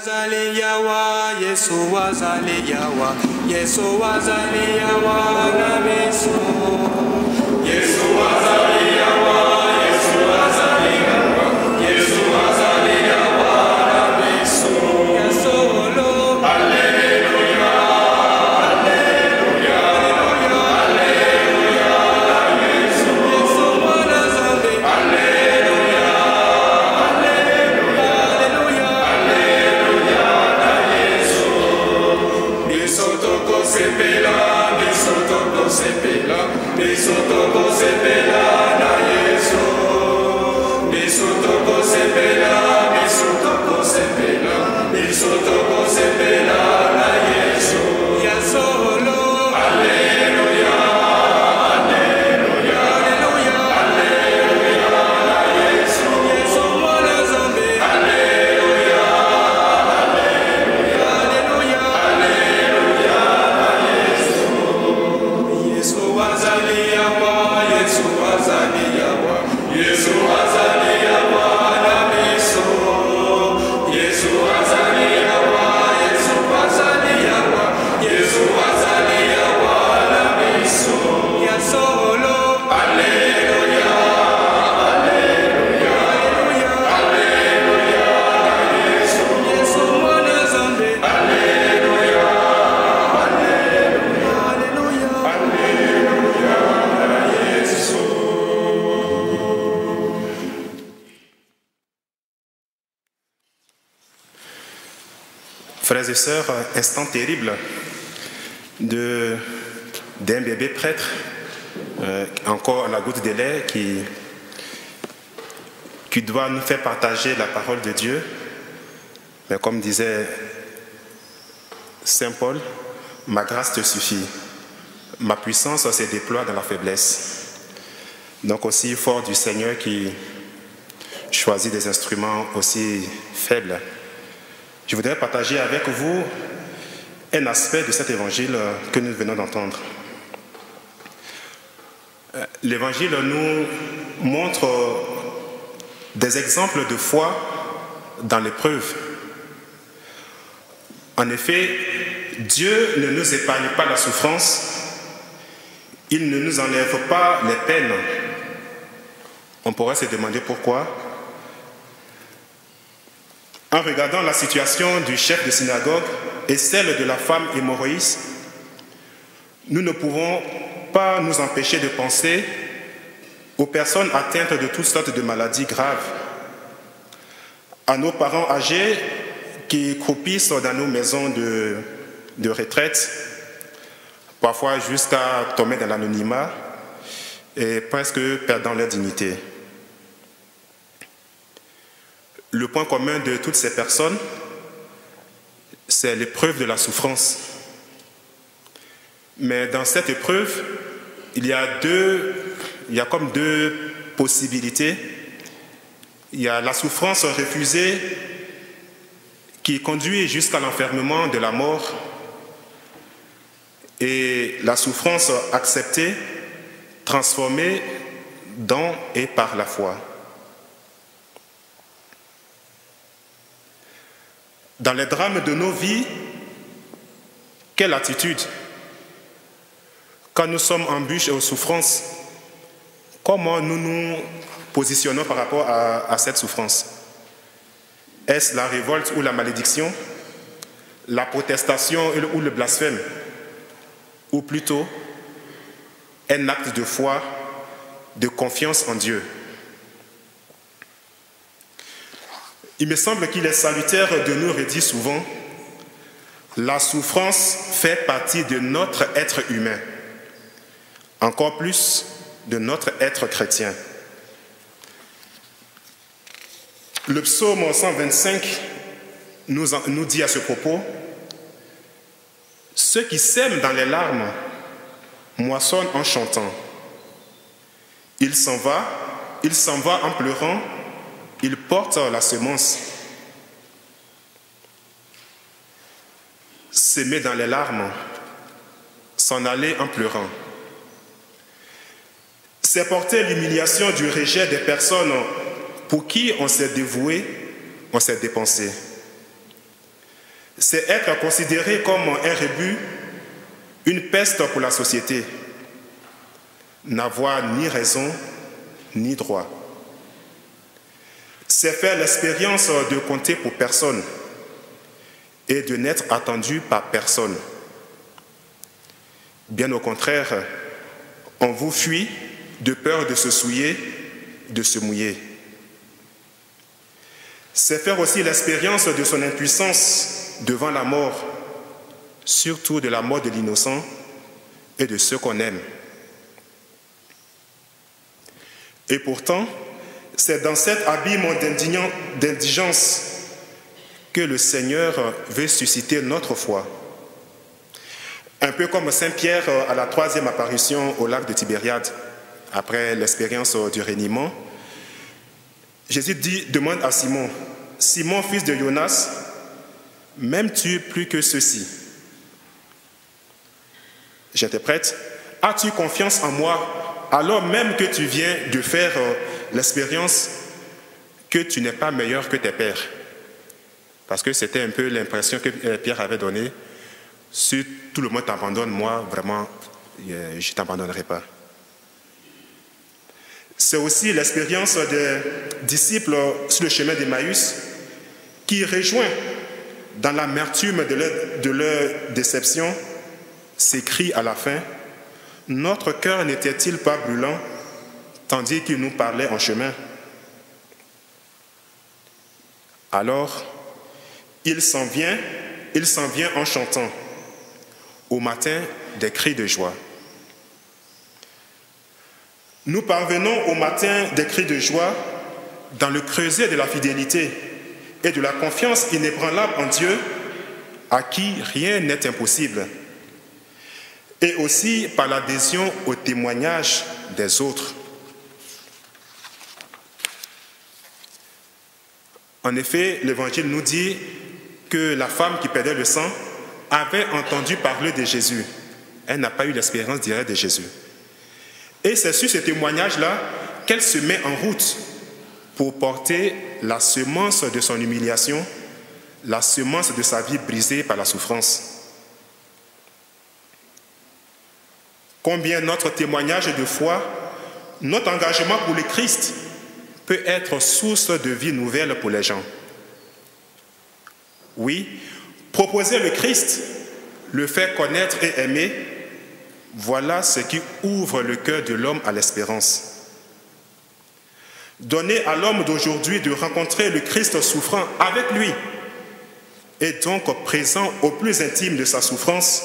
wazali yawa, Yesu wazali yawa, Yesu wazali yawa na Yesu. Yesu wazali yawa, Yesu wazali yawa, Yesu wazali yawa na Yesu. Yesu lo, Alleluia, Alleluia, Alleluia, Yesu. Yesu mwana zambi, Alleluia, Alleluia, Alleluia, Yesu. Yesu toko sepela, Yesu toko sepela, Yesu toko sepela na Yesu. Yesu toko sepela, Yesu toko sepela, Yesu toko sepela na Yesu. Yesu lo, Alleluia, Alleluia, Alleluia, Alleluia na Yesu. Yesu mwana zambi, Alleluia, Alleluia, Alleluia, Alleluia na Yesu. Yesu wazali yawa, Yesu wazali yawa, Yesu wazali yawa na Yesu. Yesu wazali yawa, Yesu wazali yawa, Yesu wazali yawa na Yesu. Yesu lo, Alleluia, Alleluia, Alleluia, Alleluia na Yesu. Yesu mwana zambi, Alleluia, Alleluia, Alleluia, Alleluia na Yesu. Frères et sœurs, instant terrible d'un bébé prêtre, encore à la goutte de lait, qui doit nous faire partager la parole de Dieu. Mais comme disait Saint Paul, ma grâce te suffit. Ma puissance se déploie dans la faiblesse. Donc aussi fort du Seigneur qui choisit des instruments aussi faibles. Je voudrais partager avec vous un aspect de cet évangile que nous venons d'entendre. L'évangile nous montre des exemples de foi dans l'épreuve. En effet, Dieu ne nous épargne pas la souffrance, il ne nous enlève pas les peines. On pourrait se demander pourquoi. En regardant la situation du chef de synagogue et celle de la femme hémorroïde, nous ne pouvons pas nous empêcher de penser aux personnes atteintes de toutes sortes de maladies graves, à nos parents âgés qui croupissent dans nos maisons de retraite, parfois jusqu'à tomber dans l'anonymat et presque perdant leur dignité. Le point commun de toutes ces personnes, c'est l'épreuve de la souffrance. Mais dans cette épreuve, il y a comme deux possibilités. Il y a la souffrance refusée qui conduit jusqu'à l'enfermement de la mort et la souffrance acceptée, transformée dans et par la foi. Dans les drames de nos vies, quelle attitude? Quand nous sommes en bûche et aux souffrances, comment nous nous positionnons par rapport à cette souffrance? Est-ce la révolte ou la malédiction, la protestation ou le blasphème? Ou plutôt un acte de foi, de confiance en Dieu? Il me semble qu'il est salutaire de nous redire souvent, la souffrance fait partie de notre être humain, encore plus de notre être chrétien. Le psaume 125 nous dit à ce propos, « Ceux qui sèment dans les larmes moissonnent en chantant. Il s'en va en pleurant, il porte la semence. » S'aimer dans les larmes, s'en aller en pleurant. C'est porter l'humiliation du rejet des personnes pour qui on s'est dévoué, on s'est dépensé. c'est être considéré comme un rébut, une peste pour la société, n'avoir ni raison ni droit. C'est faire l'expérience de compter pour personne et de n'être attendu par personne. Bien au contraire, on vous fuit de peur de se souiller, de se mouiller. C'est faire aussi l'expérience de son impuissance devant la mort, surtout de la mort de l'innocent et de ceux qu'on aime. Et pourtant, c'est dans cet abîme d'indigence que le Seigneur veut susciter notre foi. Un peu comme Saint Pierre à la 3e apparition au lac de Tibériade, après l'expérience du reniement. Jésus demande à Simon, « Simon, fils de Jonas, m'aimes-tu plus que ceux-ci » J'interprète, « As-tu confiance en moi alors même que tu viens de faire l'expérience que tu n'es pas meilleur que tes pères ?» Parce que c'était un peu l'impression que Pierre avait donnée. Si tout le monde t'abandonne, moi, vraiment, je ne t'abandonnerai pas. C'est aussi l'expérience des disciples sur le chemin d'Emmaüs qui rejoint dans l'amertume de leur déception, s'écrie à la fin, « Notre cœur n'était-il pas brûlant tandis qu'il nous parlait en chemin ?» Alors, il s'en vient en chantant. Au matin, des cris de joie. Nous parvenons au matin des cris de joie dans le creuset de la fidélité et de la confiance inébranlable en Dieu, à qui rien n'est impossible, et aussi par l'adhésion au témoignage des autres. En effet, l'Évangile nous dit que la femme qui perdait le sang avait entendu parler de Jésus. Elle n'a pas eu l'expérience directe de Jésus. Et c'est sur ce témoignage-là qu'elle se met en route pour porter la semence de son humiliation, la semence de sa vie brisée par la souffrance. Combien notre témoignage de foi, notre engagement pour le Christ peut être source de vie nouvelle pour les gens. Oui, proposer le Christ, le faire connaître et aimer, voilà ce qui ouvre le cœur de l'homme à l'espérance. Donner à l'homme d'aujourd'hui de rencontrer le Christ souffrant avec lui et donc présent au plus intime de sa souffrance,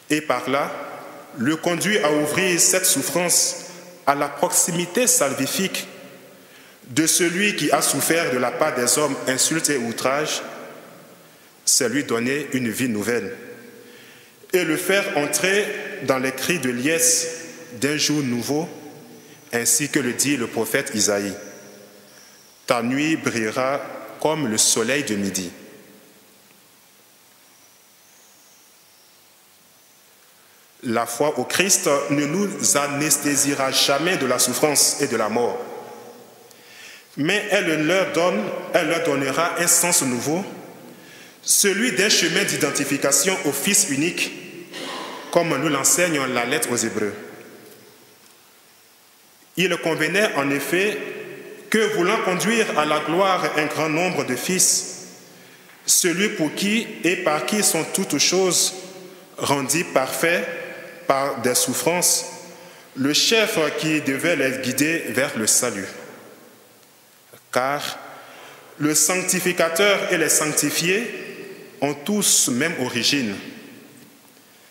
et par là, le conduire à ouvrir cette souffrance à la proximité salvifique de celui qui a souffert de la part des hommes insultes et outrages, c'est lui donner une vie nouvelle et le faire entrer dans les cris de liesse d'un jour nouveau, ainsi que le dit le prophète Isaïe. Ta nuit brillera comme le soleil de midi. La foi au Christ ne nous anesthésiera jamais de la souffrance et de la mort, mais elle leur donnera un sens nouveau, celui d'un chemin d'identification au Fils unique, comme nous l'enseigne la lettre aux Hébreux. Il convenait en effet que, voulant conduire à la gloire un grand nombre de fils, celui pour qui et par qui sont toutes choses rendues parfaits par des souffrances, le chef qui devait les guider vers le salut. Car le sanctificateur et les sanctifiés ont tous même origine.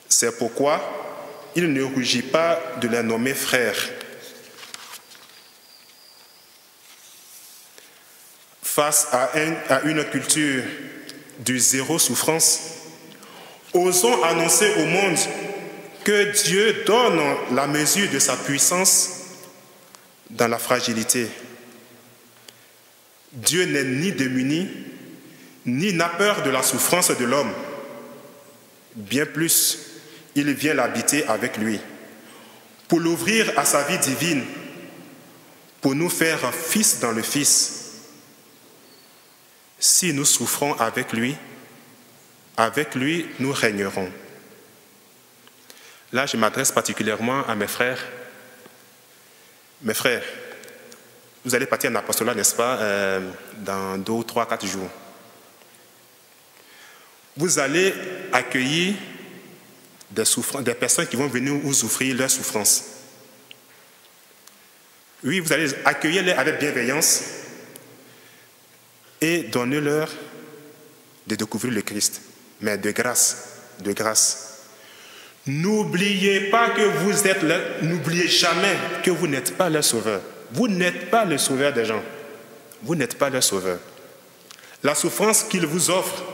C'est pourquoi il ne rougit pas de les nommer frères. Face à une culture du zéro souffrance, osons annoncer au monde que Dieu donne la mesure de sa puissance dans la fragilité. Dieu n'est ni démuni, ni n'a peur de la souffrance de l'homme. Bien plus, il vient l'habiter avec lui, pour l'ouvrir à sa vie divine, pour nous faire fils dans le Fils. Si nous souffrons avec lui, avec lui, nous régnerons. Là, je m'adresse particulièrement à mes frères. Mes frères, vous allez partir en apostolat, n'est-ce pas, dans 2, 3, 4 jours. Vous allez accueillir des personnes qui vont venir vous offrir leur souffrance. Oui, vous allez accueillir-les avec bienveillance et donner-leur de découvrir le Christ, mais de grâce, de grâce. N'oubliez pas que vous êtes là, n'oubliez jamais que vous n'êtes pas leur sauveur. Vous n'êtes pas le sauveur des gens. Vous n'êtes pas leur sauveur. La souffrance qu'ils vous offrent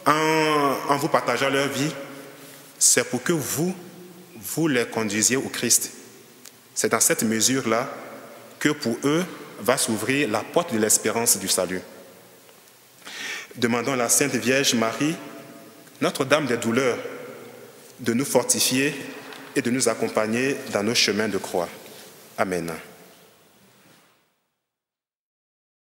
en vous partageant leur vie, c'est pour que vous les conduisiez au Christ. C'est dans cette mesure-là que pour eux va s'ouvrir la porte de l'espérance du salut. Demandons à la Sainte Vierge Marie, Notre-Dame des douleurs, de nous fortifier et de nous accompagner dans nos chemins de croix. Amen.